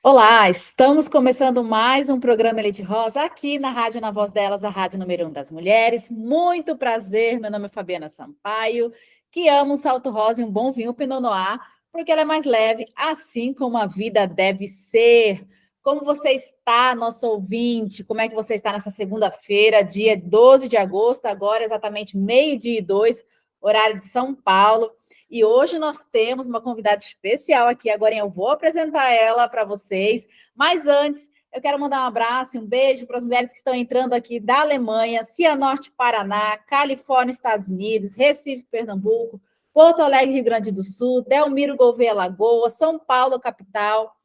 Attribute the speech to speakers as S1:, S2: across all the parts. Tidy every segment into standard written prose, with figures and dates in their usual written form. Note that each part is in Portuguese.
S1: Olá, estamos começando mais um programa Elite Rosa aqui na Rádio Na Voz Delas, a rádio número 1 das mulheres. Muito prazer, meu nome é Fabiana Sampaio, que amo um salto rosa e um bom vinho Pinot Noir, porque ela é mais leve, assim como a vida deve ser. Como você está, nosso ouvinte? Como é que você está nessa segunda-feira, dia 12 de agosto, agora exatamente 12:02, horário de São Paulo. E hoje nós temos uma convidada especial aqui. Agora eu vou apresentar ela para vocês. Mas antes, eu quero mandar um abraço e um beijo para as mulheres que estão entrando aqui da Alemanha, Cianorte, Paraná, Califórnia, Estados Unidos, Recife, Pernambuco, Porto Alegre, Rio Grande do Sul, Delmiro Gouveia, Lagoa, São Paulo, capital,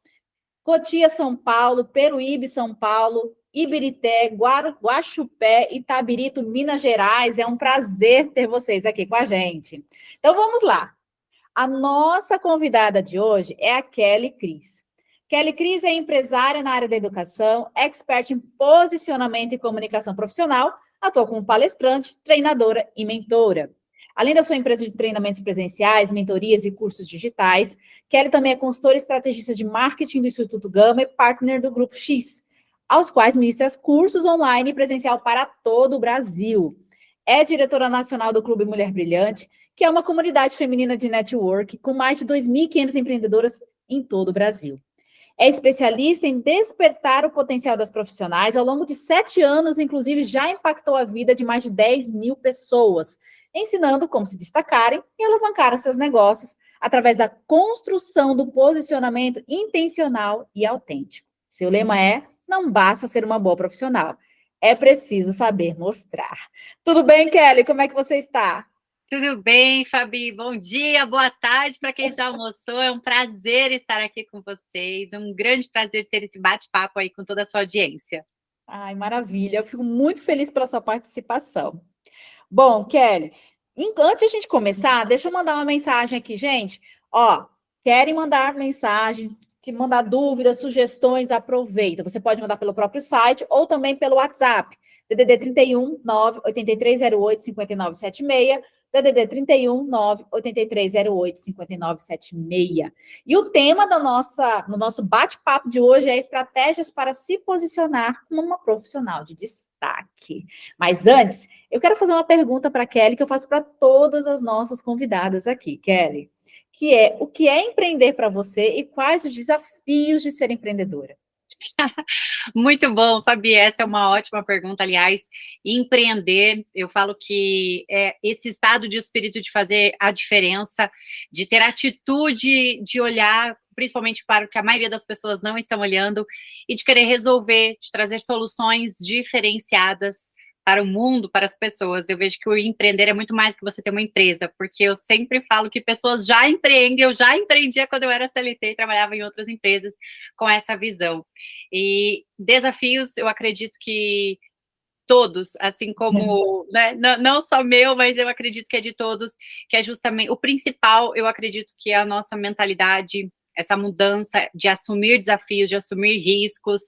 S1: Cotia, São Paulo, Peruíbe, São Paulo, Ibirité, Guaxupé, Itabirito, Minas Gerais. É um prazer ter vocês aqui com a gente. Então vamos lá. A nossa convidada de hoje é a Kelly Cris. Kelly Cris é empresária na área da educação, expert em posicionamento e comunicação profissional, atua como palestrante, treinadora e mentora. Além da sua empresa de treinamentos presenciais, mentorias e cursos digitais, Kelly também é consultora e estrategista de marketing do Instituto Gama e partner do Grupo X, aos quais ministra cursos online e presencial para todo o Brasil. É diretora nacional do Clube Mulher Brilhante, que é uma comunidade feminina de network com mais de 2.500 empreendedoras em todo o Brasil. É especialista em despertar o potencial das profissionais. Ao longo de 7 anos, inclusive, já impactou a vida de mais de 10 mil pessoas, ensinando como se destacarem e alavancar os seus negócios através da construção do posicionamento intencional e autêntico. Seu lema é: não basta ser uma boa profissional, é preciso saber mostrar. Tudo bem, Kelly? Como é que você está?
S2: Tudo bem, Fabi? Bom dia, boa tarde para quem já almoçou. É um prazer estar aqui com vocês. Um grande prazer ter esse bate-papo aí com toda a sua audiência.
S1: Ai, maravilha. Eu fico muito feliz pela sua participação. Bom, Kelly, antes de a gente começar, deixa eu mandar uma mensagem aqui, gente. Ó, querem mandar mensagem, se mandar dúvidas, sugestões, aproveita. Você pode mandar pelo próprio site ou também pelo WhatsApp. DDD 31 98308 5976, DDD 31 98308 5976. E o tema no nosso bate-papo de hoje é estratégias para se posicionar como uma profissional de destaque. Mas antes, eu quero fazer uma pergunta para a Kelly que eu faço para todas as nossas convidadas aqui, Kelly, que é: o que é empreender para você e quais os desafios de ser empreendedora?
S2: Muito bom, Fabi. Essa é uma ótima pergunta, aliás. Empreender, eu falo que é esse estado de espírito de fazer a diferença, de ter atitude, de olhar principalmente para o que a maioria das pessoas não estão olhando e de querer resolver, de trazer soluções diferenciadas para o mundo, para as pessoas. Eu vejo que o empreender é muito mais que você ter uma empresa, porque eu sempre falo que pessoas já empreendem, eu já empreendia quando eu era CLT e trabalhava em outras empresas com essa visão. E desafios, eu acredito que todos, assim como, né, não só meu, mas eu acredito que é de todos, que é justamente o principal, eu acredito que é a nossa mentalidade, essa mudança de assumir desafios, de assumir riscos,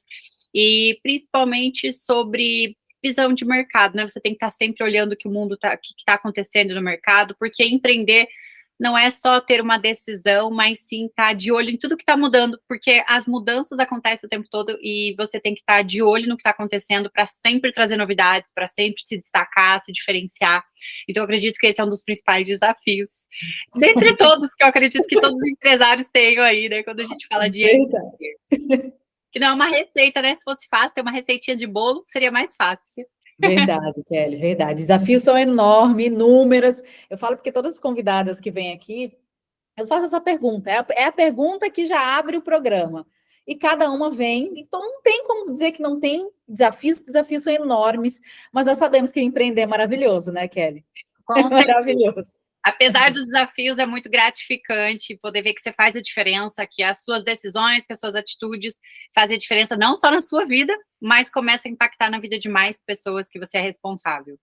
S2: e principalmente sobre visão de mercado, né? Você tem que estar sempre olhando o que o mundo tá, o que está acontecendo no mercado, porque empreender não é só ter uma decisão, mas sim estar de olho em tudo que está mudando, porque as mudanças acontecem o tempo todo e você tem que estar de olho no que está acontecendo para sempre trazer novidades, para sempre se destacar, se diferenciar. Então, eu acredito que esse é um dos principais desafios, dentre todos, que eu acredito que todos os empresários tenham aí, né, quando a gente fala de
S1: Verdade.
S2: que não é uma receita, né? Se fosse fácil, ter uma receitinha de bolo, seria mais fácil.
S1: Verdade, Kelly, verdade. Desafios são enormes, inúmeros. Eu falo porque todas as convidadas que vêm aqui, eu faço essa pergunta. É a pergunta que já abre o programa. E cada uma vem, então não tem como dizer que não tem desafios, porque desafios são enormes, mas nós sabemos que empreender é maravilhoso, né, Kelly? É
S2: Com certeza.
S1: maravilhoso.
S2: Apesar dos desafios, é muito gratificante poder ver que você faz a diferença, que as suas decisões, que as suas atitudes fazem a diferença não só na sua vida, mas começa a impactar na vida de mais pessoas que você é responsável.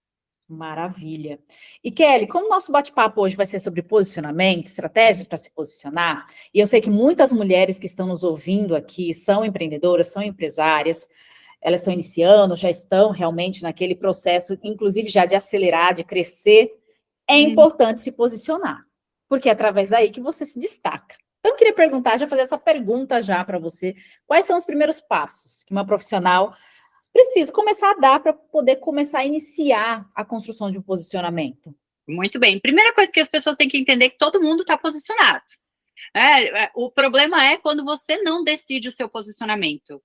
S1: Maravilha. E Kelly, como o nosso bate-papo hoje vai ser sobre posicionamento, estratégias para se posicionar, e eu sei que muitas mulheres que estão nos ouvindo aqui são empreendedoras, são empresárias, elas estão iniciando, já estão realmente naquele processo, inclusive já de acelerar, de crescer, é importante se posicionar, porque é através daí que você se destaca. Então, eu queria perguntar, já fazer essa pergunta já para você. Quais são os primeiros passos que uma profissional precisa começar a dar para poder começar a iniciar a construção de um posicionamento?
S2: Muito bem. Primeira coisa que as pessoas têm que entender é que todo mundo está posicionado. O problema é quando você não decide o seu posicionamento.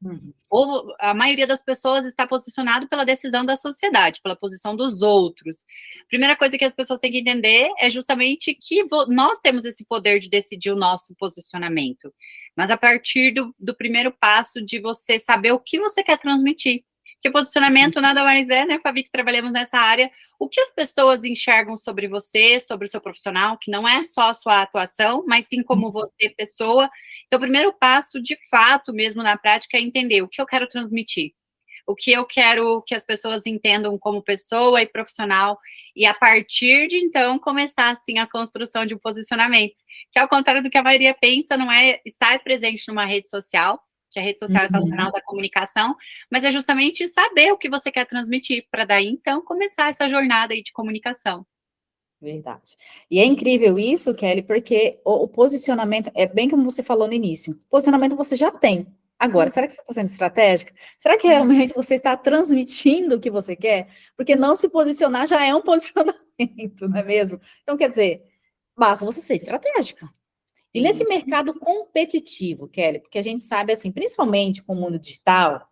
S2: Ou a maioria das pessoas está posicionado pela decisão da sociedade, pela posição dos outros. Primeira coisa que as pessoas têm que entender é justamente que nós temos esse poder de decidir o nosso posicionamento. Mas a partir do primeiro passo de você saber o que você quer transmitir. Porque posicionamento nada mais é, né, Fabi, que trabalhamos nessa área, o que as pessoas enxergam sobre você, sobre o seu profissional, que não é só a sua atuação, mas sim como você, pessoa. Então, o primeiro passo, de fato, mesmo na prática, é entender o que eu quero transmitir, o que eu quero que as pessoas entendam como pessoa e profissional, e a partir de então, começar, assim, a construção de um posicionamento, que ao contrário do que a maioria pensa, não é estar presente numa rede social, que a rede social é só um canal da comunicação, mas é justamente saber o que você quer transmitir, para daí, então, começar essa jornada aí de comunicação.
S1: Verdade. E é incrível isso, Kelly, porque o posicionamento, é bem como você falou no início, posicionamento você já tem. Agora, será que você está sendo estratégica? Será que realmente você está transmitindo o que você quer? Porque não se posicionar já é um posicionamento, não é mesmo? Então, quer dizer, basta você ser estratégica. E nesse mercado competitivo, Kelly, porque a gente sabe, assim, principalmente com o mundo digital,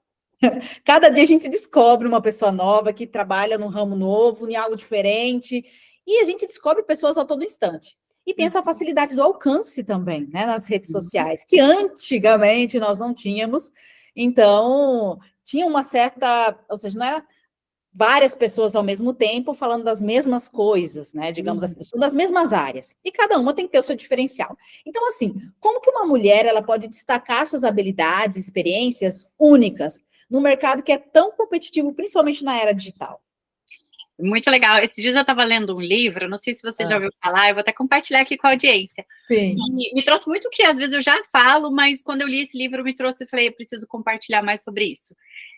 S1: cada dia a gente descobre uma pessoa nova que trabalha num ramo novo, em algo diferente, e a gente descobre pessoas a todo instante. E tem essa facilidade do alcance também, né, nas redes sociais, que antigamente nós não tínhamos. Então, tinha uma certa, ou seja, não era várias pessoas ao mesmo tempo falando das mesmas coisas, né? Digamos assim, das mesmas áreas. E cada uma tem que ter o seu diferencial. Então, assim, como que uma mulher ela pode destacar suas habilidades, experiências únicas no mercado que é tão competitivo, principalmente na era digital?
S2: Muito legal. Esses dias eu estava lendo um livro, não sei se você já ouviu falar, eu vou até compartilhar aqui com a audiência.
S1: Sim.
S2: E me trouxe muito que às vezes eu já falo, mas quando eu li esse livro me trouxe e falei, eu preciso compartilhar mais sobre isso.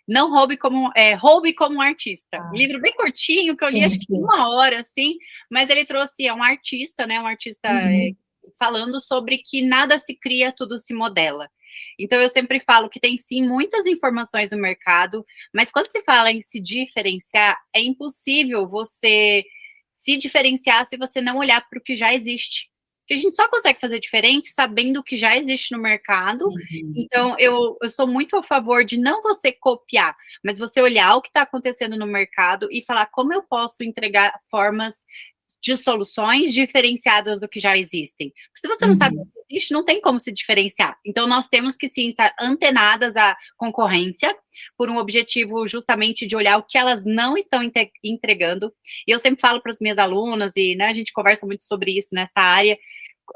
S2: Não roube como, roube como um artista. Um livro bem curtinho, que eu li acho que 1 hora, assim, mas ele trouxe, é um artista, né, falando sobre que nada se cria, tudo se modela. Então, eu sempre falo que tem, sim, muitas informações no mercado, mas quando se fala em se diferenciar, é impossível você se diferenciar se você não olhar para o que já existe. Porque a gente só consegue fazer diferente sabendo o que já existe no mercado. Então, eu sou muito a favor de não você copiar, mas você olhar o que está acontecendo no mercado e falar como eu posso entregar formas de soluções diferenciadas do que já existem. Porque se você não sabe o que existe, não tem como se diferenciar. Então, nós temos que, sim, estar antenadas à concorrência, por um objetivo justamente de olhar o que elas não estão entregando. E eu sempre falo para as minhas alunas, e né, a gente conversa muito sobre isso nessa área,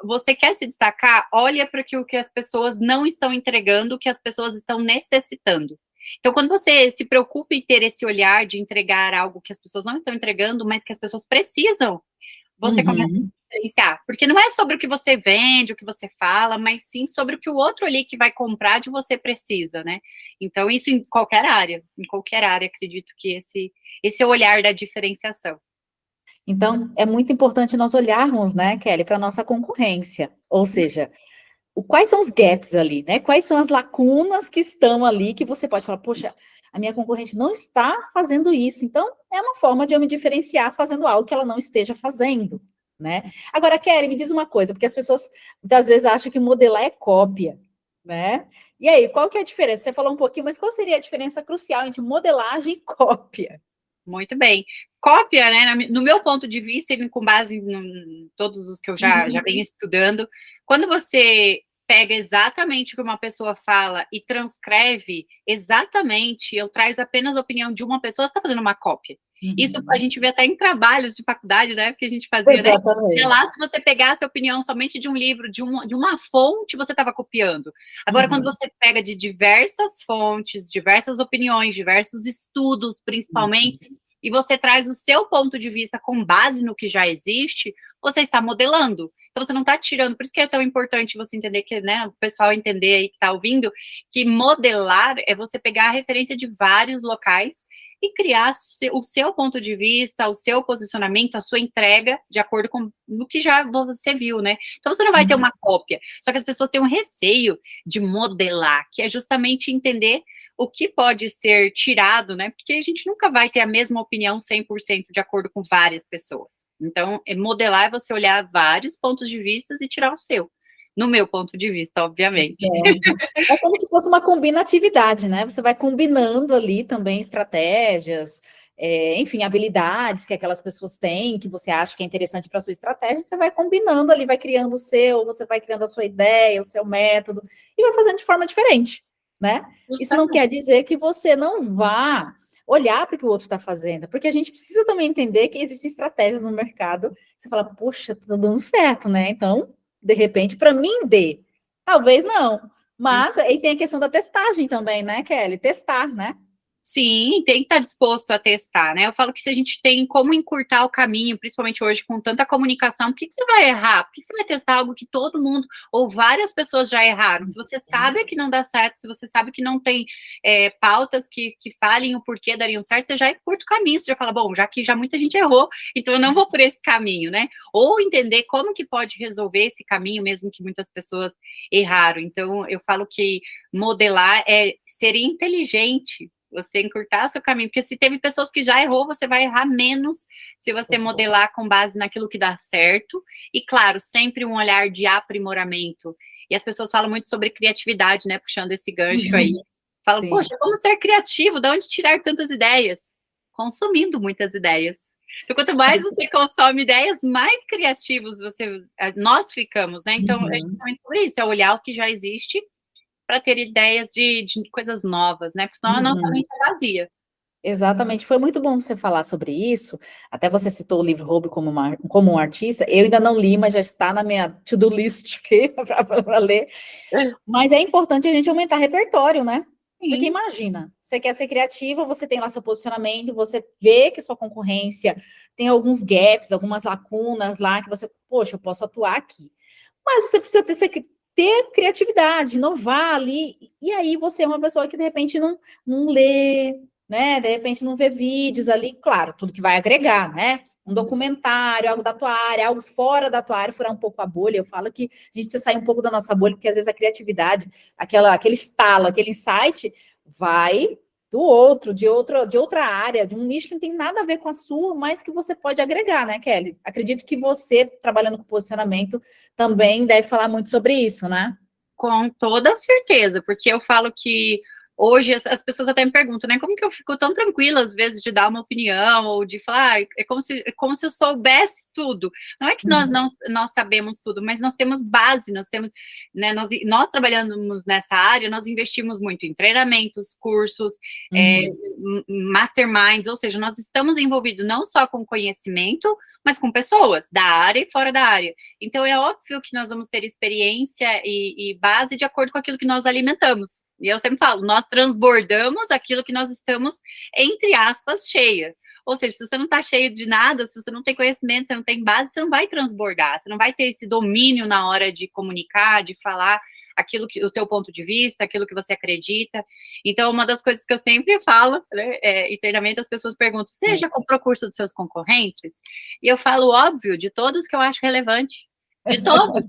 S2: você quer se destacar, olha para o que as pessoas não estão entregando, o que as pessoas estão necessitando. Então, quando você se preocupa em ter esse olhar de entregar algo que as pessoas não estão entregando, mas que as pessoas precisam, você começa a diferenciar. Porque não é sobre o que você vende, o que você fala, mas sim sobre o que o outro ali que vai comprar de você precisa, né? Então, isso em qualquer área, acredito que esse é o olhar da diferenciação.
S1: Então, é muito importante nós olharmos, né, Kelly, para a nossa concorrência. Ou seja, quais são os gaps ali, né? Quais são as lacunas que estão ali que você pode falar, poxa, a minha concorrente não está fazendo isso, então é uma forma de eu me diferenciar fazendo algo que ela não esteja fazendo, né? Agora, Kelly, me diz uma coisa, porque as pessoas muitas vezes acham que modelar é cópia, né? E aí, qual que é a diferença? Você falou um pouquinho, mas qual seria a diferença crucial entre modelagem e cópia?
S2: Muito bem. Cópia, né, no meu ponto de vista, e com base em todos os que eu já venho estudando, quando você pega exatamente o que uma pessoa fala e transcreve exatamente, eu traz apenas a opinião de uma pessoa, você está fazendo uma cópia. Isso a gente vê até em trabalhos de faculdade, né, porque a gente fazia, né, lá se você pegasse a opinião somente de um livro, de uma fonte, você estava copiando. Agora, quando você pega de diversas fontes, diversas opiniões, diversos estudos, principalmente, e você traz o seu ponto de vista com base no que já existe, você está modelando. Então, você não está tirando, por isso que é tão importante você entender que, né, o pessoal entender aí que está ouvindo, que modelar é você pegar a referência de vários locais, e criar o seu ponto de vista, o seu posicionamento, a sua entrega, de acordo com o que já você viu, né? Então, você não vai ter uma cópia, só que as pessoas têm um receio de modelar, que é justamente entender o que pode ser tirado, né? Porque a gente nunca vai ter a mesma opinião 100% de acordo com várias pessoas. Então, modelar é você olhar vários pontos de vista e tirar o seu. No meu ponto de vista, obviamente.
S1: Certo. É como se fosse uma combinatividade, né? Você vai combinando ali também estratégias, enfim, habilidades que aquelas pessoas têm, que você acha que é interessante para a sua estratégia, você vai combinando ali, vai criando o seu, você vai criando a sua ideia, o seu método, e vai fazendo de forma diferente, né? Isso não
S2: Justamente.
S1: quer dizer que você não vá olhar para o que o outro está fazendo, porque a gente precisa também entender que existem estratégias no mercado, que você fala, poxa, tá dando certo, né? Então, de repente, para mim, talvez não. Mas aí tem a questão da testagem também, né, Kelly? Testar, né?
S2: Sim, tem que estar disposto a testar, né? Eu falo que se a gente tem como encurtar o caminho, principalmente hoje com tanta comunicação, por que você vai errar? Por que você vai testar algo que todo mundo ou várias pessoas já erraram? Se você sabe que não dá certo, se você sabe que não tem pautas que falem o porquê dariam certo, você já encurta o caminho, você já fala, bom, já que já muita gente errou, então eu não vou por esse caminho, né? Ou entender como que pode resolver esse caminho, mesmo que muitas pessoas erraram. Então, eu falo que modelar é ser inteligente, você encurtar o seu caminho, porque se teve pessoas que já errou, você vai errar menos se você modelar com base naquilo que dá certo, e claro, sempre um olhar de aprimoramento, e as pessoas falam muito sobre criatividade, né, puxando esse gancho aí, falam,
S1: Sim.
S2: poxa, como ser criativo, de onde tirar tantas ideias? Consumindo muitas ideias. Então, quanto mais você consome ideias, mais criativos nós ficamos, né, então, é justamente sobre isso, é olhar o que já existe, para ter ideias de coisas novas, né? Porque senão a nossa mente é vazia.
S1: Exatamente, foi muito bom você falar sobre isso. Até você citou o livro Roube como um artista. Eu ainda não li, mas já está na minha to-do list aqui para ler. Mas é importante a gente aumentar repertório, né? Porque
S2: Sim.
S1: imagina, você quer ser criativa, você tem lá seu posicionamento, você vê que sua concorrência tem alguns gaps, algumas lacunas lá que você, poxa, eu posso atuar aqui. Mas você precisa ter criatividade, inovar ali. E aí você é uma pessoa que de repente não lê, né? De repente não vê vídeos ali, claro, tudo que vai agregar, né? Um documentário, algo da tua área, algo fora da tua área, furar um pouco a bolha. Eu falo que a gente precisa sair um pouco da nossa bolha, porque às vezes a criatividade, aquele estalo, aquele insight, vai do outro, de outra área, de um nicho que não tem nada a ver com a sua, mas que você pode agregar, né, Kelly? Acredito que você, trabalhando com posicionamento, também deve falar muito sobre isso, né?
S2: Com toda certeza, porque eu falo que hoje as pessoas até me perguntam, né? Como que eu fico tão tranquila, às vezes, de dar uma opinião ou de falar, é como se eu soubesse tudo. Não é que nós sabemos tudo, mas nós temos base, nós temos, né? Nós trabalhamos nessa área, nós investimos muito em treinamentos, cursos, masterminds, ou seja, nós estamos envolvidos não só com conhecimento, mas com pessoas da área e fora da área. Então, é óbvio que nós vamos ter experiência e base de acordo com aquilo que nós alimentamos. E eu sempre falo, nós transbordamos aquilo que nós estamos, entre aspas, cheia. Ou seja, se você não está cheio de nada, se você não tem conhecimento, você não tem base, você não vai transbordar, você não vai ter esse domínio na hora de comunicar, de falar aquilo que o teu ponto de vista, aquilo que você acredita. Então, uma das coisas que eu sempre falo, né, em treinamento, as pessoas perguntam, você já comprou curso dos seus concorrentes? E eu falo, óbvio, de todos que eu acho relevante. De todos.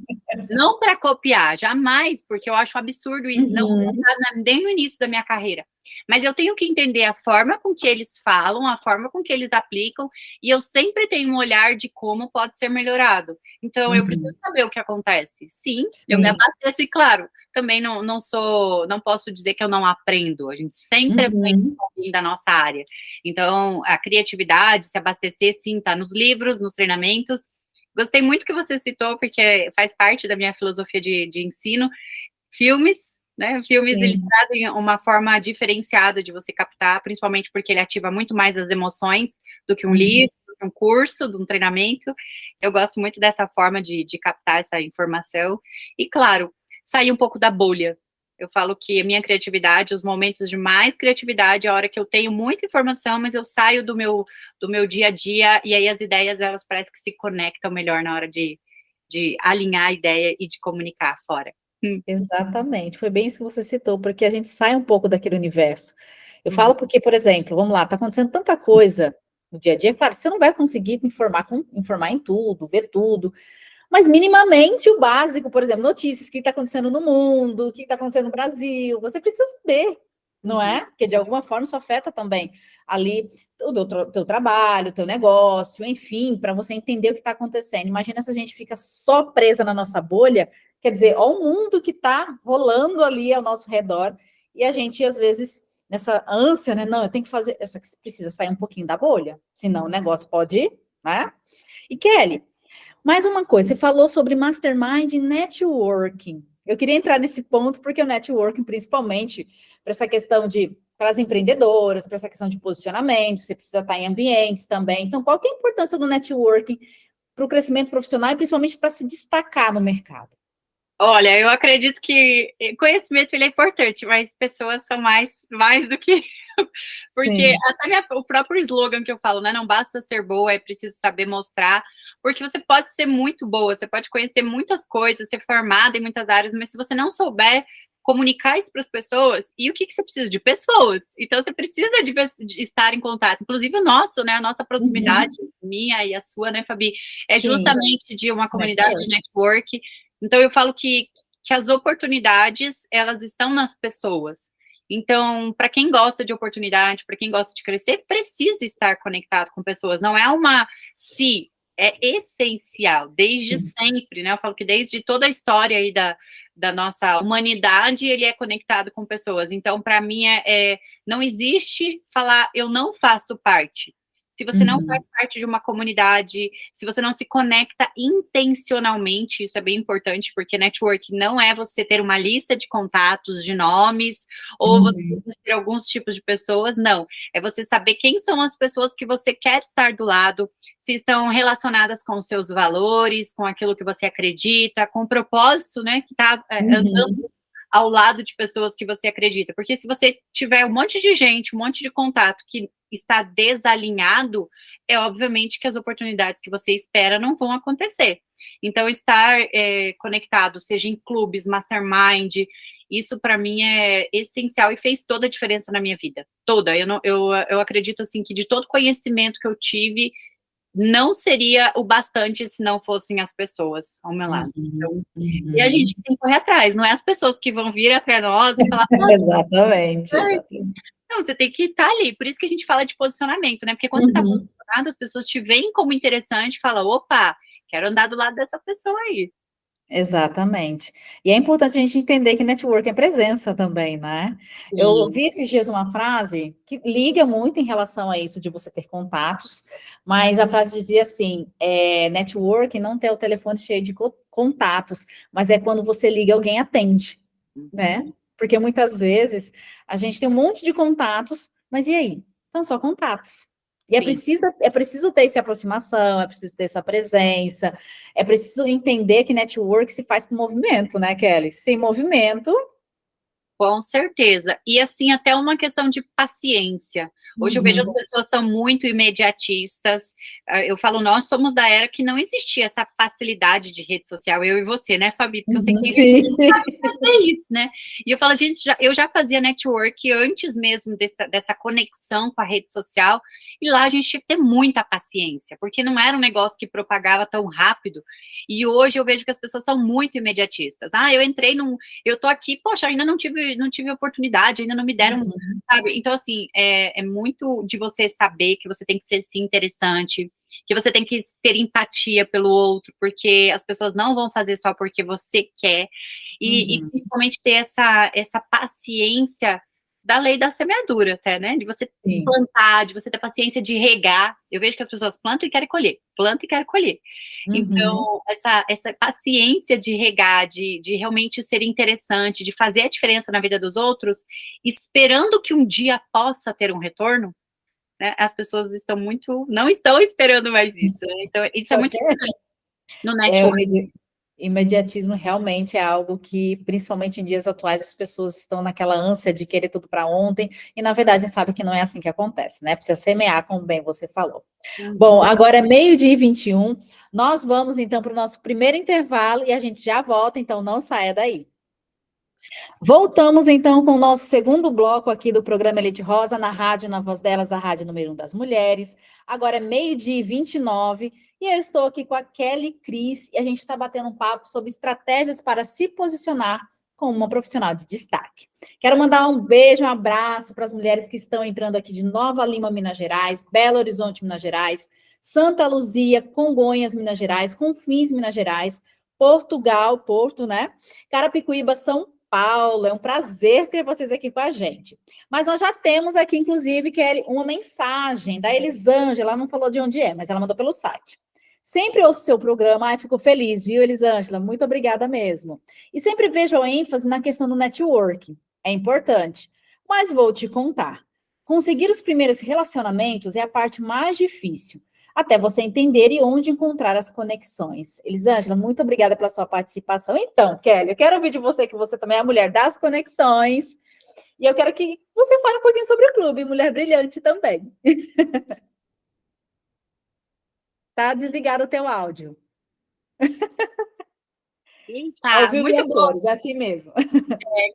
S2: Não para copiar, jamais, porque eu acho absurdo e não nem no início da minha carreira. Mas eu tenho que entender a forma com que eles falam, a forma com que eles aplicam, e eu sempre tenho um olhar de como pode ser melhorado. Então, eu preciso saber o que acontece. Sim, eu me abasteço, e claro, também não posso dizer que eu não aprendo. A gente sempre aprende um pouquinho da nossa área. Então, a criatividade, se abastecer, sim, está nos livros, nos treinamentos. Gostei muito que você citou, porque faz parte da minha filosofia de ensino, filmes, né? Filmes, eles trazem uma forma diferenciada de você captar, principalmente porque ele ativa muito mais as emoções do que um livro, do que um curso, de um treinamento. Eu gosto muito dessa forma de captar essa informação. E, claro, sair um pouco da bolha. Eu falo que a minha criatividade, os momentos de mais criatividade, é a hora que eu tenho muita informação, mas eu saio do meu dia a dia, e aí as ideias, elas parecem que se conectam melhor na hora de alinhar a ideia e de comunicar fora.
S1: Exatamente, foi bem isso que você citou, porque a gente sai um pouco daquele universo. Eu falo porque, por exemplo, vamos lá, está acontecendo tanta coisa no dia a dia, claro, você não vai conseguir informar em tudo, ver tudo, mas minimamente o básico, por exemplo, notícias, o que está acontecendo no mundo, o que está acontecendo no Brasil, você precisa saber, não é? Porque de alguma forma isso afeta também ali o teu trabalho, o teu negócio, enfim, para você entender o que está acontecendo. Imagina se a gente fica só presa na nossa bolha, quer dizer, ó, o mundo que está rolando ali ao nosso redor, e a gente, às vezes, nessa ânsia, né? Não, eu tenho que fazer, precisa sair um pouquinho da bolha, senão o negócio pode, né? E Kelly, mais uma coisa, você falou sobre mastermind e networking. Eu queria entrar nesse ponto, porque o networking, principalmente, para essa questão de, para as empreendedoras, para essa questão de posicionamento, você precisa estar em ambientes também. Então, qual que é a importância do networking para o crescimento profissional e principalmente para se destacar no mercado?
S2: Olha, eu acredito que conhecimento ele é importante, mas pessoas são mais do que porque até o próprio slogan que eu falo, né? Não basta ser boa, é preciso saber mostrar, porque você pode ser muito boa, você pode conhecer muitas coisas, ser formada em muitas áreas, mas se você não souber comunicar isso para as pessoas, e o que você precisa? De pessoas. Então, você precisa de estar em contato. Inclusive o nosso, né? A nossa proximidade, minha e a sua, né, Fabi? É justamente de uma comunidade de network. Então, eu falo que as oportunidades, elas estão nas pessoas. Então, para quem gosta de oportunidade, para quem gosta de crescer, precisa estar conectado com pessoas. Não é uma se, é essencial, desde sempre, né? Eu falo que desde toda a história aí da nossa humanidade, ele é conectado com pessoas. Então, para mim, não existe falar, eu não faço parte. Se você não faz parte de uma comunidade, se você não se conecta intencionalmente, isso é bem importante, porque network não é você ter uma lista de contatos, de nomes, ou você ter alguns tipos de pessoas, não. É você saber quem são as pessoas que você quer estar do lado, se estão relacionadas com os seus valores, com aquilo que você acredita, com o propósito, né, que está andando ao lado de pessoas que você acredita. Porque se você tiver um monte de gente, um monte de contato que está desalinhado, é obviamente que as oportunidades que você espera não vão acontecer. Então, estar conectado, seja em clubes, mastermind, isso para mim é essencial e fez toda a diferença na minha vida. Toda. Eu acredito assim que de todo conhecimento que eu tive, não seria o bastante se não fossem as pessoas ao meu lado. Então, e a gente tem que correr atrás, não é as pessoas que vão vir atrás de nós e falar...
S1: Exatamente.
S2: Não, você tem que estar ali, por isso que a gente fala de posicionamento, né? Porque quando você está posicionado, as pessoas te veem como interessante e falam, opa, quero andar do lado dessa pessoa aí.
S1: Exatamente. E é importante a gente entender que network é presença também, né? Sim. Eu ouvi esses dias uma frase que liga muito em relação a isso de você ter contatos, mas a frase dizia assim, network não tem o telefone cheio de contatos, mas é quando você liga, alguém atende, né? Porque muitas vezes a gente tem um monte de contatos, mas e aí? São só contatos. E é preciso ter essa aproximação, é preciso ter essa presença, é preciso entender que network se faz com movimento, né, Kelly? Sem movimento...
S2: Com certeza. E, assim, até uma questão de paciência. Hoje eu vejo as pessoas são muito imediatistas. Eu falo, nós somos da era que não existia essa facilidade de rede social, eu e você, né, Fabi? Porque eu sei que tem gente que não sabe fazer isso, né? E eu falo, gente, eu já fazia network antes mesmo dessa conexão com a rede social, e lá a gente tinha que ter muita paciência, porque não era um negócio que propagava tão rápido. E hoje eu vejo que as pessoas são muito imediatistas. Eu entrei eu tô aqui, poxa, ainda não tive oportunidade, ainda não me deram, sabe? Então, assim, é muito de você saber que você tem que ser, sim, interessante, que você tem que ter empatia pelo outro, porque as pessoas não vão fazer só porque você quer, e principalmente ter essa paciência da lei da semeadura até, né? De você plantar, de você ter paciência de regar. Eu vejo que as pessoas plantam e querem colher, plantam e querem colher. Então, essa paciência de regar, de realmente ser interessante, de fazer a diferença na vida dos outros, esperando que um dia possa ter um retorno, né? As pessoas não estão esperando mais isso, né? Então, isso é muito importante no network.
S1: Imediatismo realmente é algo que, principalmente em dias atuais, as pessoas estão naquela ânsia de querer tudo para ontem, e na verdade a gente sabe que não é assim que acontece, né? Precisa semear, como bem você falou. Bom, agora é 12h21, nós vamos então para o nosso primeiro intervalo e a gente já volta, então não saia daí. Voltamos, então, com o nosso segundo bloco aqui do programa Elite Rosa, na rádio, na voz delas, a rádio número 1 das mulheres. Agora é 12h29 e eu estou aqui com a Kelly Cris e a gente está batendo um papo sobre estratégias para se posicionar como uma profissional de destaque. Quero mandar um beijo, um abraço para as mulheres que estão entrando aqui de Nova Lima, Minas Gerais, Belo Horizonte, Minas Gerais, Santa Luzia, Congonhas, Minas Gerais, Confins, Minas Gerais, Portugal, Porto, né? Carapicuíba, São Paulo, é um prazer ter vocês aqui com a gente. Mas nós já temos aqui, inclusive, Kelly, uma mensagem da Elisângela, ela não falou de onde é, mas ela mandou pelo site. Sempre ouço seu programa, ai, fico feliz, viu, Elisângela? Muito obrigada mesmo. E sempre vejo a ênfase na questão do networking, é importante. Mas vou te contar, conseguir os primeiros relacionamentos é a parte mais difícil, até você entender e onde encontrar as conexões. Elisângela, muito obrigada pela sua participação. Então, Kelly, eu quero ouvir de você, que você também é a mulher das conexões, e eu quero que você fale um pouquinho sobre o clube Mulher Brilhante também. Tá desligado o teu áudio. Ao
S2: Eita,
S1: vivo e
S2: muito
S1: a
S2: bom.
S1: cores, é assim mesmo.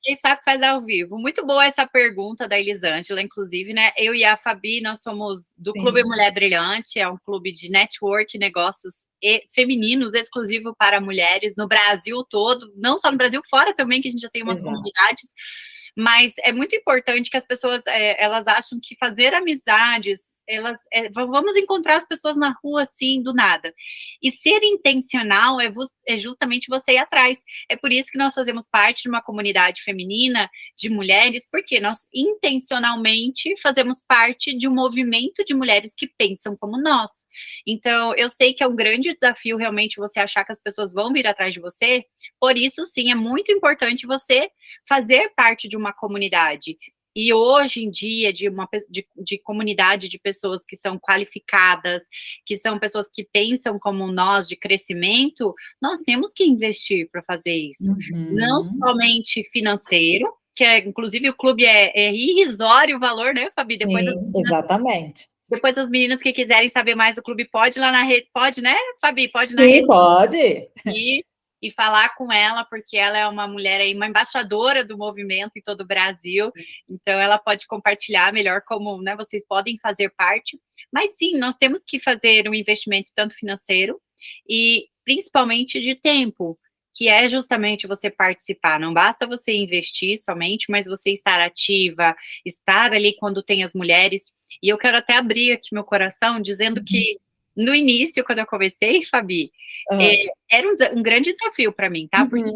S2: Quem sabe faz ao vivo. Muito boa essa pergunta da Elisângela, inclusive, né? Eu e a Fabi, nós somos do Clube
S1: Sim.
S2: Mulher Brilhante, é um clube de network, negócios femininos, exclusivo para mulheres no Brasil todo, não só no Brasil, fora também, que a gente já tem umas
S1: Exato.
S2: comunidades. Mas é muito importante que as pessoas, elas acham que fazer amizades, vamos encontrar as pessoas na rua, assim, do nada. E ser intencional é justamente você ir atrás. É por isso que nós fazemos parte de uma comunidade feminina, de mulheres, porque nós intencionalmente fazemos parte de um movimento de mulheres que pensam como nós. Então, eu sei que é um grande desafio, realmente, você achar que as pessoas vão vir atrás de você, por isso, sim, é muito importante você fazer parte de uma comunidade. E hoje em dia, de comunidade de pessoas que são qualificadas, que são pessoas que pensam como nós, de crescimento, nós temos que investir para fazer isso. Não somente financeiro, que inclusive o clube é irrisório o valor, né, Fabi?
S1: Sim, exatamente.
S2: Depois as meninas que quiserem saber mais do clube, pode ir lá na rede, pode, né, Fabi? Pode ir na
S1: Sim,
S2: rede.
S1: pode.
S2: E falar com ela, porque ela é uma mulher aí, uma embaixadora do movimento em todo o Brasil, então ela pode compartilhar melhor como, né, vocês podem fazer parte, mas sim, nós temos que fazer um investimento tanto financeiro e principalmente de tempo, que é justamente você participar, não basta você investir somente, mas você estar ativa, estar ali quando tem as mulheres, e eu quero até abrir aqui meu coração, dizendo que no início, quando eu comecei, Fabi, era um grande desafio para mim, tá? Porque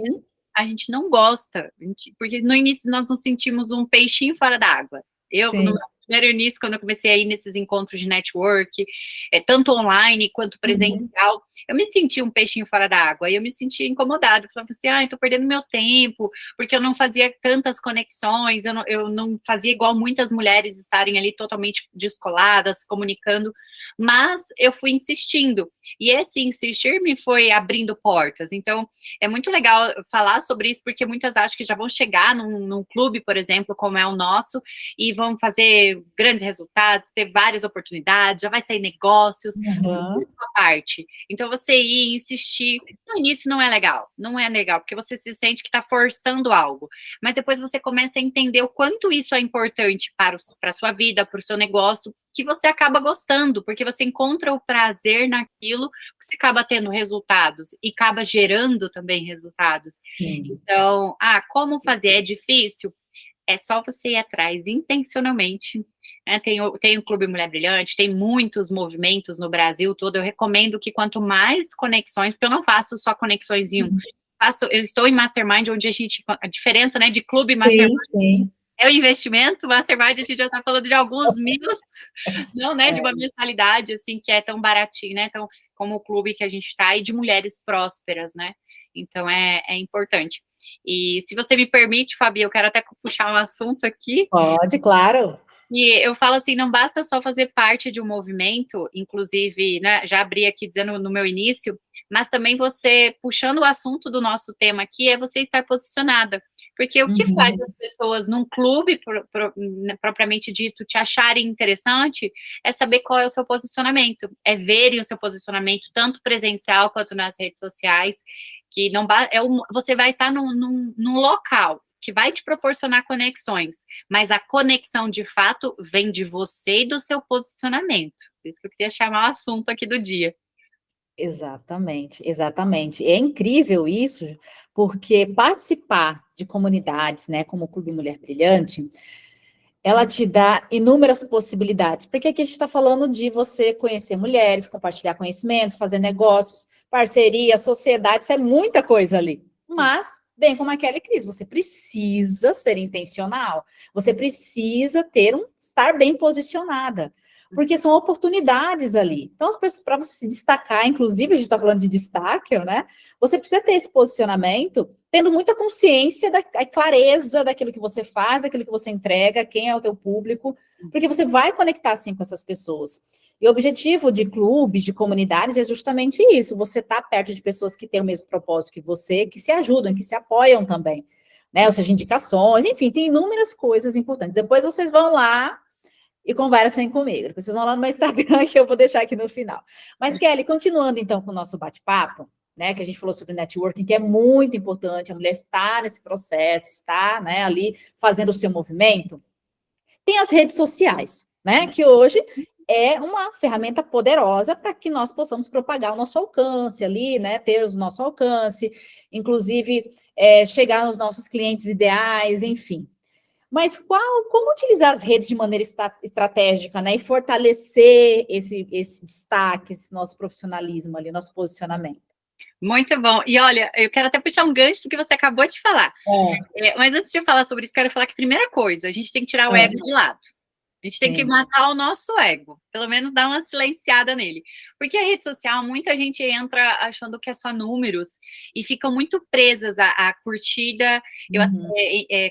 S2: a gente não gosta, porque no início nós nos sentimos um peixinho fora d'água. No meu primeiro início, quando eu comecei a ir nesses encontros de network, tanto online quanto presencial, eu me senti um peixinho fora d'água, e eu me sentia incomodada, eu falava assim, eu tô perdendo meu tempo, porque eu não fazia tantas conexões, eu não fazia igual muitas mulheres estarem ali totalmente descoladas, comunicando, mas eu fui insistindo, e esse insistir me foi abrindo portas. Então, é muito legal falar sobre isso, porque muitas acham que já vão chegar num clube, por exemplo, como é o nosso, e vão fazer grandes resultados, ter várias oportunidades, já vai sair negócios, parte. Então, você ir insistir, no início não é legal, porque você se sente que está forçando algo, mas depois você começa a entender o quanto isso é importante para a sua vida, para o seu negócio, que você acaba gostando, porque você encontra o prazer naquilo, que você acaba tendo resultados e acaba gerando também resultados. Então, como fazer? É difícil? É só você ir atrás intencionalmente. Tem o Clube Mulher Brilhante, tem muitos movimentos no Brasil todo. Eu recomendo que quanto mais conexões, porque eu não faço só conexões em um. Eu estou em Mastermind, onde a diferença, né, de clube e Mastermind é o investimento. Mastermind, a gente já está falando de alguns mil, não, né, de uma mensalidade, assim, que é tão baratinho, né, então, como o clube que a gente está, e de mulheres prósperas, né, então é importante. E se você me permite, Fabi, eu quero até puxar um assunto aqui.
S1: Pode, claro.
S2: E eu falo assim, não basta só fazer parte de um movimento, inclusive, né, já abri aqui dizendo no meu início, mas também você, puxando o assunto do nosso tema aqui, é você estar posicionada. Porque o que faz as pessoas num clube, propriamente dito, te acharem interessante, é saber qual é o seu posicionamento, é verem o seu posicionamento, tanto presencial quanto nas redes sociais, que não você vai estar num local, que vai te proporcionar conexões, mas a conexão de fato vem de você e do seu posicionamento. Por isso que eu queria chamar o assunto aqui do dia.
S1: Exatamente, exatamente. É incrível isso, porque participar de comunidades, né, como o Clube Mulher Brilhante, ela te dá inúmeras possibilidades, porque aqui a gente está falando de você conhecer mulheres, compartilhar conhecimento, fazer negócios, parceria, sociedade, isso é muita coisa ali. Mas, bem como a Kelly Cris, você precisa ser intencional, você precisa estar bem posicionada, porque são oportunidades ali. Então, para você se destacar, inclusive a gente está falando de destaque, né? Você precisa ter esse posicionamento, tendo muita consciência da clareza daquilo que você faz, daquilo que você entrega, quem é o teu público, porque você vai conectar assim com essas pessoas. E o objetivo de clubes, de comunidades, é justamente isso: você tá perto de pessoas que têm o mesmo propósito que você, que se ajudam, que se apoiam também, né? Ou seja, indicações, enfim, tem inúmeras coisas importantes. Depois vocês vão lá e conversem comigo. Depois vocês vão lá no meu Instagram, que eu vou deixar aqui no final. Mas, Kelly, continuando então com o nosso bate-papo, né, que a gente falou sobre networking, que é muito importante, a mulher está nesse processo, está, né, ali fazendo o seu movimento. Tem as redes sociais, né, que hoje é uma ferramenta poderosa para que nós possamos propagar o nosso alcance ali, né, ter o nosso alcance, inclusive chegar nos nossos clientes ideais, enfim. Mas como utilizar as redes de maneira estratégica, né, e fortalecer esse destaque, esse nosso profissionalismo ali, nosso posicionamento?
S2: Muito bom. E olha, eu quero até puxar um gancho do que você acabou de falar. Mas antes de eu falar sobre isso, quero falar que, primeira coisa, a gente tem que tirar o ego de lado. A gente tem que matar o nosso ego, pelo menos dar uma silenciada nele. Porque a rede social, muita gente entra achando que é só números e ficam muito presas à curtida,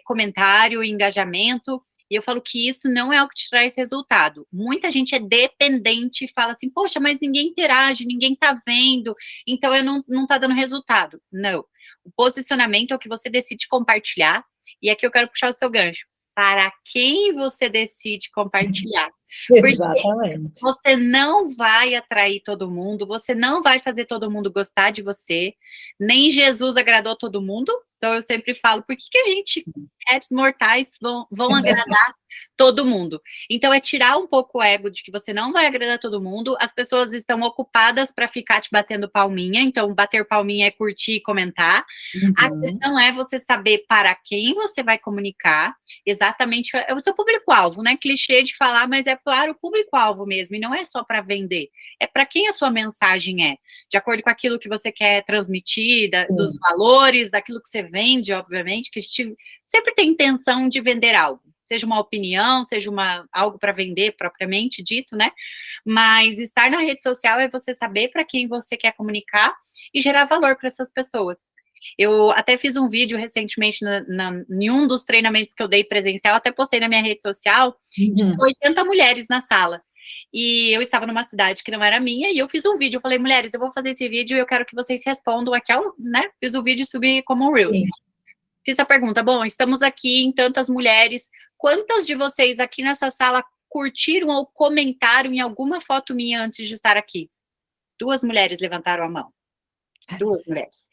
S2: comentário, engajamento. E eu falo que isso não é o que te traz resultado. Muita gente é dependente e fala assim, poxa, mas ninguém interage, ninguém tá vendo, então eu não tá dando resultado. Não. O posicionamento é o que você decide compartilhar, e aqui eu quero puxar o seu gancho. Para quem você decide compartilhar.
S1: Exatamente.
S2: Porque você não vai atrair todo mundo, você não vai fazer todo mundo gostar de você, nem Jesus agradou todo mundo, então eu sempre falo, por que a gente, seres mortais, vão agradar todo mundo? Então é tirar um pouco o ego de que você não vai agradar todo mundo, as pessoas estão ocupadas para ficar te batendo palminha, então bater palminha é curtir e comentar. A questão é você saber para quem você vai comunicar, exatamente, é o seu público-alvo, né? Clichê de falar, mas é para o público-alvo mesmo, e não é só para vender, é para quem a sua mensagem é, de acordo com aquilo que você quer transmitir, dos valores, daquilo que você vende, obviamente, que a gente sempre tem intenção de vender algo, seja uma opinião, seja algo para vender propriamente dito, né? Mas estar na rede social é você saber para quem você quer comunicar e gerar valor para essas pessoas. Eu até fiz um vídeo recentemente em um dos treinamentos que eu dei presencial, até postei na minha rede social, tinha 80 mulheres na sala. E eu estava numa cidade que não era minha, e eu fiz um vídeo, eu falei, mulheres, eu vou fazer esse vídeo e eu quero que vocês respondam aqui, né? Fiz o vídeo e subi como um Reels. Fiz a pergunta, bom, estamos aqui em tantas mulheres, quantas de vocês aqui nessa sala curtiram ou comentaram em alguma foto minha antes de estar aqui? 2 mulheres levantaram a mão. 2 mulheres.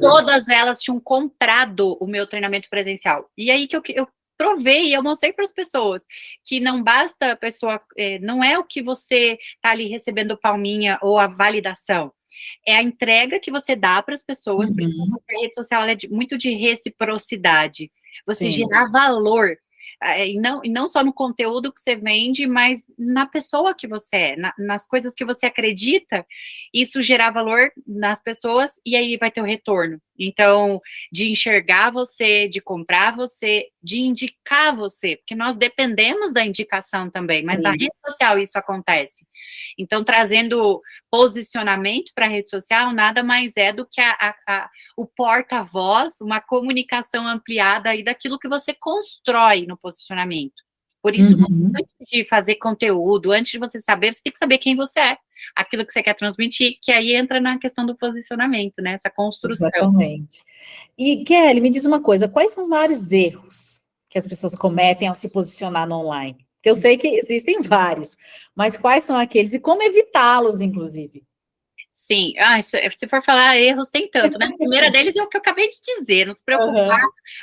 S2: Todas elas tinham comprado o meu treinamento presencial. E aí que eu provei e eu mostrei para as pessoas que não basta a pessoa, não é o que você está ali recebendo palminha ou a validação. É a entrega que você dá para as pessoas, porque a rede social é muito de reciprocidade. Você gerar valor. E não só no conteúdo que você vende, mas na pessoa que você é, nas coisas que você acredita, isso gerar valor nas pessoas e aí vai ter o retorno. Então, de enxergar você, de comprar você, de indicar você, porque nós dependemos da indicação também, mas na rede social isso acontece. Então, trazendo posicionamento para a rede social, nada mais é do que o porta-voz, uma comunicação ampliada aí daquilo que você constrói no posicionamento. Por isso, antes de fazer conteúdo, antes de você saber, você tem que saber quem você é, aquilo que você quer transmitir, que aí entra na questão do posicionamento, né? Essa construção.
S1: Exatamente. E, Kelly, me diz uma coisa, quais são os maiores erros que as pessoas cometem ao se posicionar no online? Porque eu sei que existem vários, mas quais são aqueles e como evitá-los, inclusive?
S2: Sim, se for falar erros, tem tanto, né? A primeira deles é o que eu acabei de dizer, não se preocupar.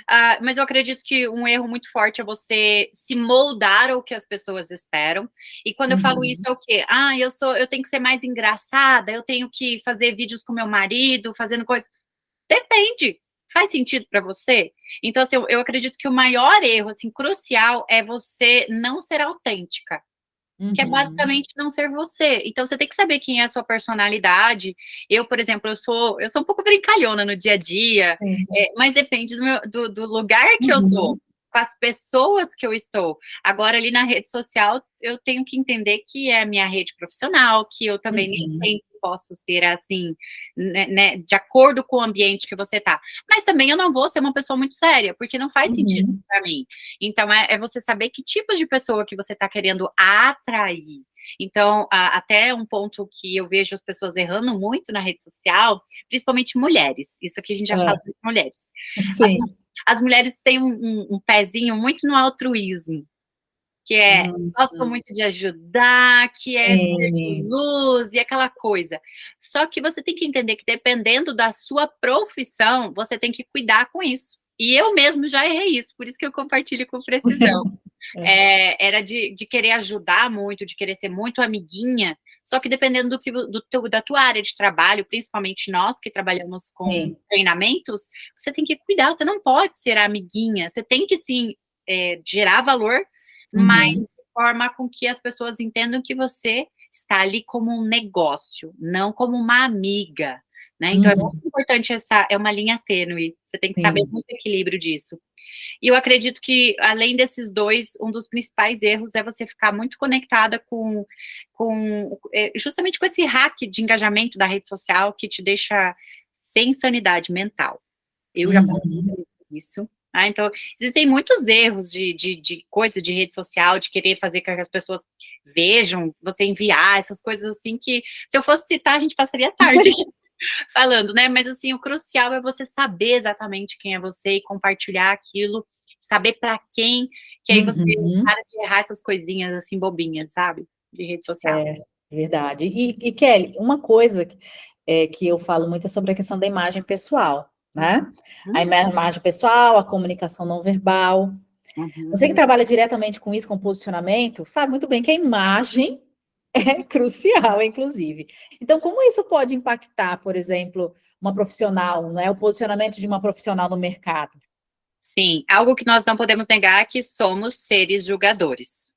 S1: Aham.
S2: Mas eu acredito que um erro muito forte é você se moldar ao que as pessoas esperam. E quando eu falo isso
S1: Uhum.
S2: é o quê? Eu tenho que ser mais engraçada, eu tenho que fazer vídeos com meu marido, fazendo coisas. Depende. Faz sentido para você? Então, assim, eu acredito que o maior erro, assim, crucial é você não ser autêntica. Que é
S1: Uhum.
S2: basicamente não ser você. Então você tem que saber quem é a sua personalidade. Eu, por exemplo, eu sou um pouco brincalhona no dia a dia,
S1: Sim.
S2: mas depende do lugar que eu tô,
S1: Uhum.
S2: com as pessoas que eu estou. Agora, ali na rede social, eu tenho que entender que é a minha rede profissional, que eu também nem
S1: Uhum.
S2: sempre posso ser assim, né, de acordo com o ambiente que você tá. Mas também eu não vou ser uma pessoa muito séria, porque não faz sentido
S1: Uhum.
S2: para mim. Então, é você saber que tipos de pessoa que você está querendo atrair. Então, até um ponto que eu vejo as pessoas errando muito na rede social, principalmente mulheres. Isso aqui a gente já
S1: Hã.
S2: fala de mulheres. As,
S1: Sim.
S2: as mulheres têm um pezinho muito no altruísmo, que é gostam
S1: Uhum.
S2: muito de ajudar, que é ser de
S1: Sim.
S2: luz e aquela coisa. Só que você tem que entender que dependendo da sua profissão, você tem que cuidar com isso. E eu mesmo já errei isso, por isso que eu compartilho com precisão.
S1: É.
S2: Era de querer ajudar muito, de querer ser muito amiguinha, só que dependendo da tua área de trabalho, principalmente nós que trabalhamos com
S1: Sim.
S2: treinamentos, você tem que cuidar, você não pode ser amiguinha, você tem que sim gerar valor, mas
S1: Uhum.
S2: de forma com que as pessoas entendam que você está ali como um negócio, não como uma amiga, né? Então é muito
S1: Uhum.
S2: importante é uma linha tênue, você tem que saber
S1: Sim.
S2: muito o equilíbrio disso. E eu acredito que, além desses dois, um dos principais erros é você ficar muito conectada justamente com esse hack de engajamento da rede social que te deixa sem sanidade mental. Eu já passei
S1: Uhum.
S2: por isso. Então, existem muitos erros de coisa de rede social, de querer fazer com que as pessoas vejam, você enviar, essas coisas assim que, se eu fosse citar, a gente passaria a tarde falando, né? Mas assim, o crucial é você saber exatamente quem é você e compartilhar aquilo, saber para quem, que aí você
S1: Uhum.
S2: para de errar essas coisinhas assim bobinhas, sabe? De rede social.
S1: Certo, verdade. E Kelly, uma coisa que eu falo muito é sobre a questão da imagem pessoal, né? A
S2: Uhum,
S1: imagem pessoal, a comunicação não verbal. Você que
S2: uhum.
S1: trabalha diretamente com isso, com posicionamento, sabe muito bem que a imagem é crucial, inclusive. Então, como isso pode impactar, por exemplo, uma profissional, não é? O posicionamento de uma profissional no mercado?
S2: Sim, algo que nós não podemos negar é que somos seres julgadores.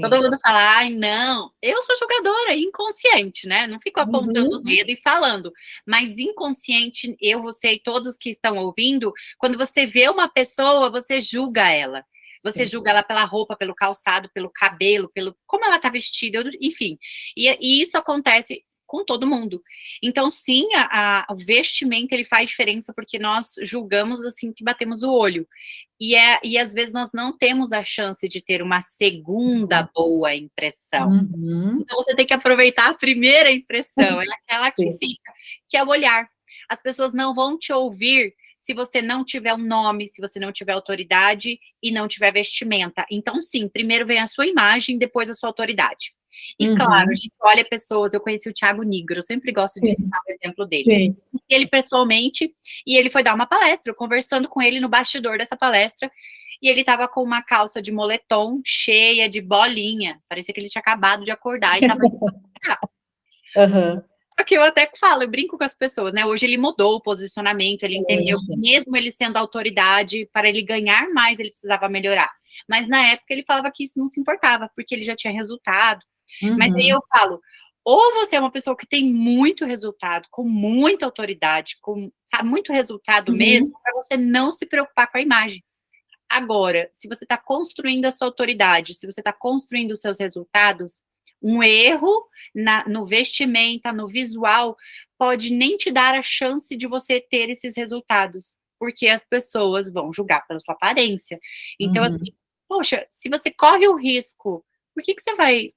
S2: Todo
S1: Sim.
S2: mundo fala, ai, não, eu sou jogadora, inconsciente, né? Não fico apontando o
S1: Uhum.
S2: dedo e falando, mas inconsciente, eu, você e todos que estão ouvindo, quando você vê uma pessoa, você julga ela. Você
S1: Sim.
S2: julga ela pela roupa, pelo calçado, pelo cabelo, pelo como ela tá vestida, enfim. E isso acontece com todo mundo. Então, sim, o vestimento ele faz diferença porque nós julgamos assim que batemos o olho. E às vezes nós não temos a chance de ter uma segunda boa impressão.
S1: Uhum.
S2: Então você tem que aproveitar a primeira impressão, é aquela que
S1: Sim.
S2: fica, que é o olhar. As pessoas não vão te ouvir se você não tiver um nome, se você não tiver autoridade e não tiver vestimenta. Então, sim, primeiro vem a sua imagem, depois a sua autoridade. E claro, a
S1: Uhum.
S2: gente olha pessoas, eu conheci o Thiago Nigro, eu sempre gosto de
S1: Sim.
S2: citar o exemplo dele.
S1: Sim.
S2: Ele pessoalmente, e ele foi dar uma palestra, eu conversando com ele no bastidor dessa palestra, e ele tava com uma calça de moletom cheia de bolinha, parecia que ele tinha acabado de acordar e tava
S1: Aham.
S2: só que eu até falo, eu brinco com as pessoas, né? Hoje ele mudou o posicionamento, ele
S1: Sim,
S2: entendeu que
S1: sim.
S2: mesmo ele sendo autoridade, para ele ganhar mais, ele precisava melhorar. Mas na época ele falava que isso não se importava, porque ele já tinha resultado. Mas aí
S1: Uhum.
S2: eu falo, ou você é uma pessoa que tem muito resultado, com muita autoridade, com, sabe, muito resultado mesmo,
S1: Uhum.
S2: para você não se preocupar com a imagem. Agora, se você está construindo a sua autoridade, se você está construindo os seus resultados, um erro no vestimenta, no visual, pode nem te dar a chance de você ter esses resultados, porque as pessoas vão julgar pela sua aparência. Então, assim,
S1: Uhum.
S2: poxa, se você corre o risco, por que você vai,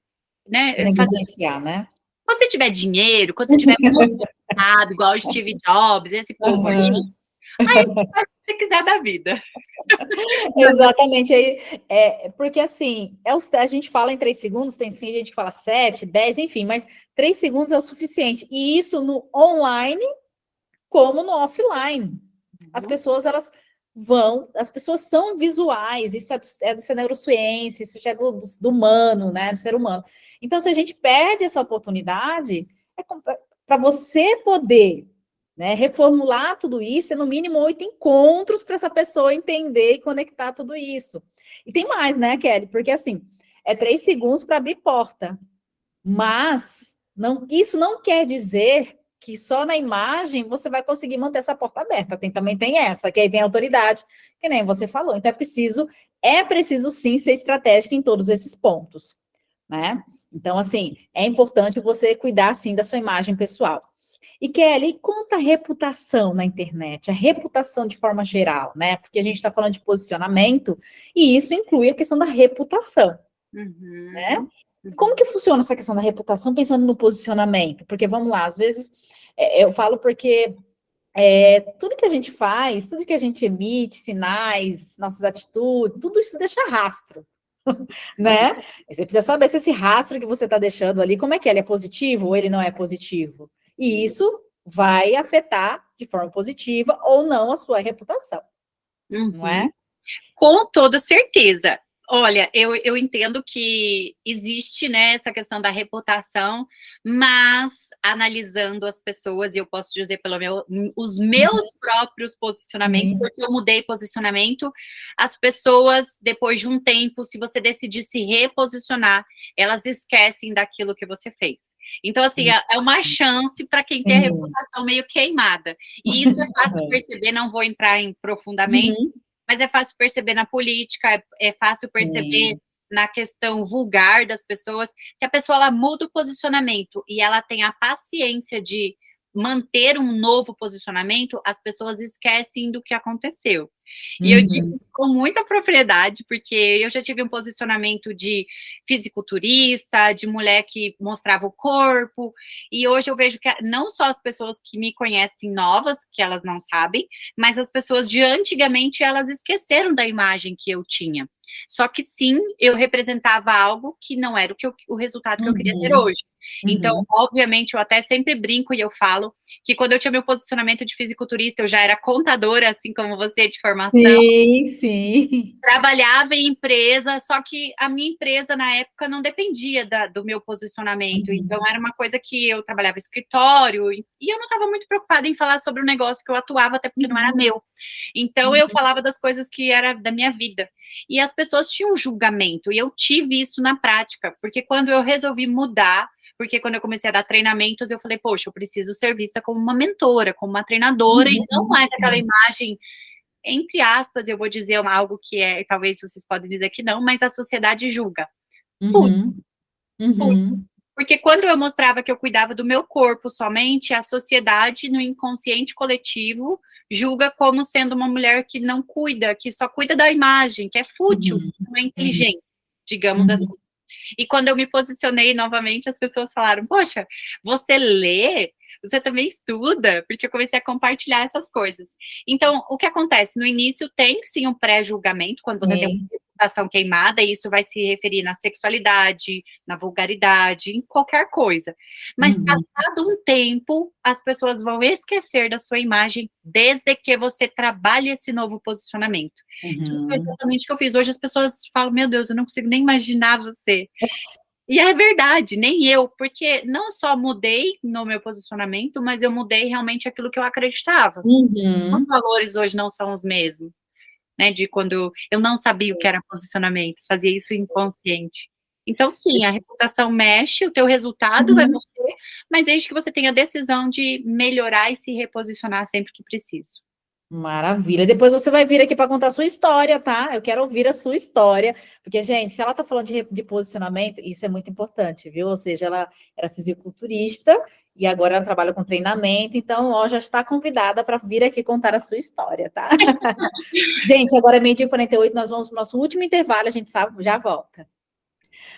S2: né, fazer?
S1: Negligenciar, né?
S2: Quando você tiver dinheiro, quando você tiver muito resultado, igual o Steve Jobs, esse povo aí,
S1: Aham.
S2: Aí faz o que você quiser da vida.
S1: Exatamente. Aí, porque assim, a gente fala em 3 segundos, tem sim gente que fala 7, 10, enfim, mas 3 segundos é o suficiente. E isso no online como no offline. As pessoas, as pessoas são visuais, isso é neurociência, isso já é do humano, né, do ser humano. Então, se a gente perde essa oportunidade, para você poder, né, reformular tudo isso, é no mínimo 8 encontros para essa pessoa entender e conectar tudo isso. E tem mais, né, Kelly? Porque assim, é 3 segundos para abrir porta, mas isso não quer dizer que só na imagem você vai conseguir manter essa porta aberta. Também tem essa, que aí vem a autoridade, que nem você falou. Então é preciso sim ser estratégico em todos esses pontos, né? Então, assim, é importante você cuidar, sim, da sua imagem pessoal. E, Kelly, quanto à reputação na internet, a reputação de forma geral, né? Porque a gente está falando de posicionamento, e isso inclui a questão da reputação, né? Como que funciona essa questão da reputação, pensando no posicionamento? Porque, vamos lá, às vezes, eu falo porque tudo que a gente faz, tudo que a gente emite, sinais, nossas atitudes, tudo isso deixa rastro, né? Você precisa saber se esse rastro que você está deixando ali, como é que ele é positivo ou ele não é positivo. E isso vai afetar de forma positiva ou não a sua reputação, não é?
S2: Com toda certeza. Olha, eu entendo que existe, né, essa questão da reputação, mas analisando as pessoas, e eu posso dizer os meus próprios posicionamentos,
S1: Sim.
S2: porque eu mudei posicionamento, as pessoas, depois de um tempo, se você decidir se reposicionar, elas esquecem daquilo que você fez. Então, assim, é uma chance para quem tem a reputação meio queimada. E isso é fácil perceber, não vou entrar em profundamente, mas é fácil perceber na política, é fácil perceber na questão vulgar das pessoas, que a pessoa ela muda o posicionamento e ela tem a paciência de manter um novo posicionamento, as pessoas esquecem do que aconteceu. E eu digo com muita propriedade, porque eu já tive um posicionamento de fisiculturista, de mulher que mostrava o corpo, e hoje eu vejo que não só as pessoas que me conhecem novas, que elas não sabem, mas as pessoas de antigamente, elas esqueceram da imagem que eu tinha. Só que sim, eu representava algo que não era o resultado que eu queria ter hoje. Então, obviamente, eu até sempre brinco e eu falo que quando eu tinha meu posicionamento de fisiculturista, eu já era contadora, assim como você, de formação.
S1: Sim.
S2: Trabalhava em empresa, só que a minha empresa, na época, não dependia do meu posicionamento. Então, era uma coisa que eu trabalhava em escritório, e eu não estava muito preocupada em falar sobre o negócio que eu atuava, até porque não era meu. Então, eu falava das coisas que era da minha vida. E as pessoas tinham um julgamento, e eu tive isso na prática, porque quando eu resolvi mudar, porque quando eu comecei a dar treinamentos, eu falei, poxa, eu preciso ser vista como uma mentora, como uma treinadora, e não mais aquela imagem, entre aspas, eu vou dizer algo que talvez vocês podem dizer que não, mas a sociedade julga. Porque quando eu mostrava que eu cuidava do meu corpo somente, a sociedade, no inconsciente coletivo, julga como sendo uma mulher que não cuida, que só cuida da imagem, que é fútil, que não é inteligente, digamos assim. E quando eu me posicionei novamente, as pessoas falaram, poxa, você lê? Você também estuda? Porque eu comecei a compartilhar essas coisas. Então, o que acontece? No início tem sim um pré-julgamento, quando você tem uma reputação queimada, e isso vai se referir na sexualidade, na vulgaridade, em qualquer coisa. Mas passado um tempo, as pessoas vão esquecer da sua imagem desde que você trabalhe esse novo posicionamento. Que é exatamente o que eu fiz. Hoje as pessoas falam, meu Deus, eu não consigo nem imaginar você. E é verdade, nem eu, porque não só mudei no meu posicionamento, mas eu mudei realmente aquilo que eu acreditava. Os valores hoje não são os mesmos, né, de quando eu não sabia o que era posicionamento, fazia isso inconsciente. Então, sim, a reputação mexe, o teu resultado vai mexer, mas desde que você tenha a decisão de melhorar e se reposicionar sempre que preciso.
S1: Maravilha. Depois você vai vir aqui para contar a sua história, tá? Eu quero ouvir a sua história, porque, gente, se ela está falando de posicionamento, isso é muito importante, viu? Ou seja, ela era fisiculturista e agora ela trabalha com treinamento, então, ó, já está convidada para vir aqui contar a sua história, tá? Gente, agora é 12h48, nós vamos para o nosso último intervalo, a gente sabe, já volta.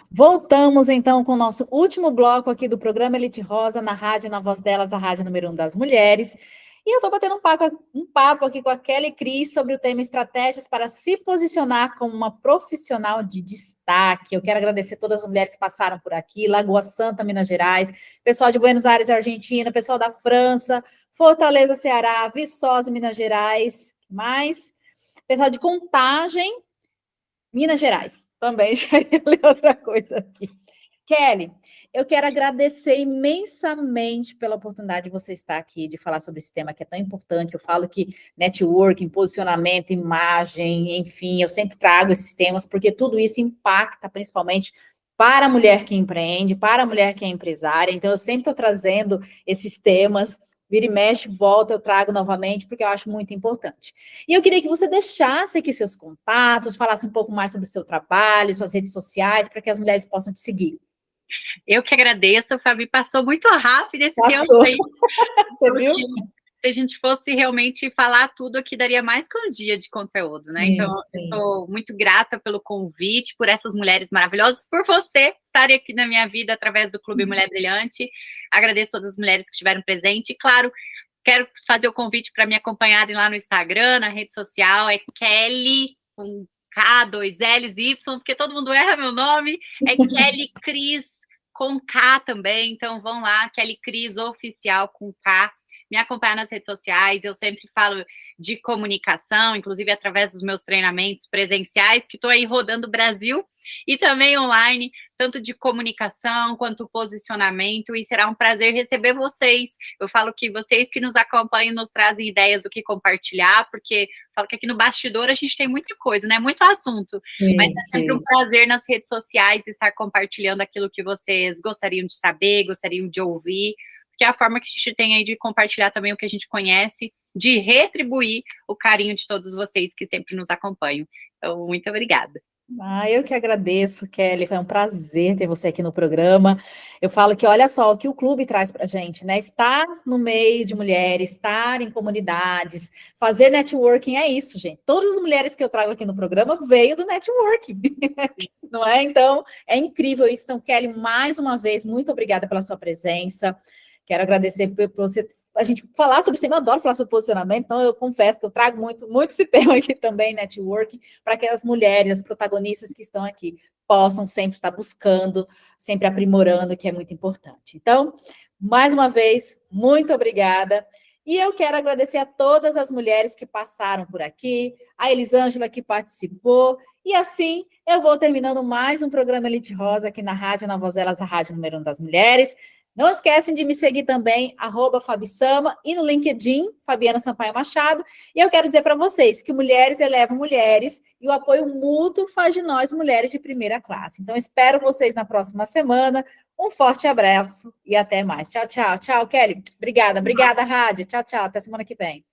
S1: Voltamos, então, com o nosso último bloco aqui do programa Elite Rosa, na rádio, na voz delas, a rádio número 1 das mulheres. E eu estou batendo um papo aqui com a Kelly Cris sobre o tema estratégias para se posicionar como uma profissional de destaque. Eu quero agradecer todas as mulheres que passaram por aqui, Lagoa Santa, Minas Gerais, pessoal de Buenos Aires, Argentina, pessoal da França, Fortaleza, Ceará, Viçosa, Minas Gerais, mais pessoal de Contagem, Minas Gerais. Também já ia ler outra coisa aqui. Kelly, eu quero agradecer imensamente pela oportunidade de você estar aqui, de falar sobre esse tema que é tão importante. Eu falo que networking, posicionamento, imagem, enfim, eu sempre trago esses temas, porque tudo isso impacta principalmente para a mulher que empreende, para a mulher que é empresária. Então, eu sempre estou trazendo esses temas. Vira e mexe, volta, eu trago novamente, porque eu acho muito importante. E eu queria que você deixasse aqui seus contatos, falasse um pouco mais sobre o seu trabalho, suas redes sociais, para que as mulheres possam te seguir.
S2: Eu que agradeço, Fabi, passou muito rápido esse tempo aí.
S1: Você viu?
S2: Se a gente fosse realmente falar tudo aqui, daria mais que um dia de conteúdo, né?
S1: Sim,
S2: então,
S1: sim.
S2: Eu sou muito grata pelo convite, por essas mulheres maravilhosas, por você estarem aqui na minha vida através do Clube Mulher Brilhante. Agradeço todas as mulheres que estiveram presentes. E, claro, quero fazer o convite para me acompanharem lá no Instagram, na rede social, é Kelly, com K, 2 L's, Y, porque todo mundo erra meu nome, é Kelly Cris, com K também, então vão lá, Kelly Cris Oficial, com K, me acompanhar nas redes sociais, eu sempre falo de comunicação, inclusive através dos meus treinamentos presenciais, que estou aí rodando o Brasil, e também online, tanto de comunicação quanto posicionamento, e será um prazer receber vocês. Eu falo que vocês que nos acompanham nos trazem ideias do que compartilhar, porque falo que aqui no bastidor a gente tem muita coisa, né? Muito assunto,
S1: Sim,
S2: mas é sempre um prazer nas redes sociais estar compartilhando aquilo que vocês gostariam de saber, gostariam de ouvir, que é a forma que a gente tem aí de compartilhar também o que a gente conhece, de retribuir o carinho de todos vocês que sempre nos acompanham. Então, muito obrigada.
S1: Eu que agradeço, Kelly, foi um prazer ter você aqui no programa. Eu falo que, olha só, o que o clube traz para a gente, né? Estar no meio de mulheres, estar em comunidades, fazer networking, é isso, gente. Todas as mulheres que eu trago aqui no programa veio do networking, não é? Então, é incrível isso. Então, Kelly, mais uma vez, muito obrigada pela sua presença. Quero agradecer por você a gente falar sobre esse tema, eu adoro falar sobre posicionamento, então eu confesso que eu trago muito esse tema aqui também, networking, para que as mulheres, as protagonistas que estão aqui, possam sempre estar buscando, sempre aprimorando, que é muito importante. Então, mais uma vez, muito obrigada. E eu quero agradecer a todas as mulheres que passaram por aqui, a Elisângela que participou, e assim eu vou terminando mais um programa Elite Rosa aqui na Rádio Na Voz Delas, a Rádio Número 1 das Mulheres. Não esquecem de me seguir também, @Fabisama, e no LinkedIn, Fabiana Sampaio Machado. E eu quero dizer para vocês que mulheres elevam mulheres e o apoio mútuo faz de nós mulheres de primeira classe. Então, espero vocês na próxima semana. Um forte abraço e até mais. Tchau, tchau. Tchau, Kelly. Obrigada, Rádio. Tchau, tchau. Até semana que vem.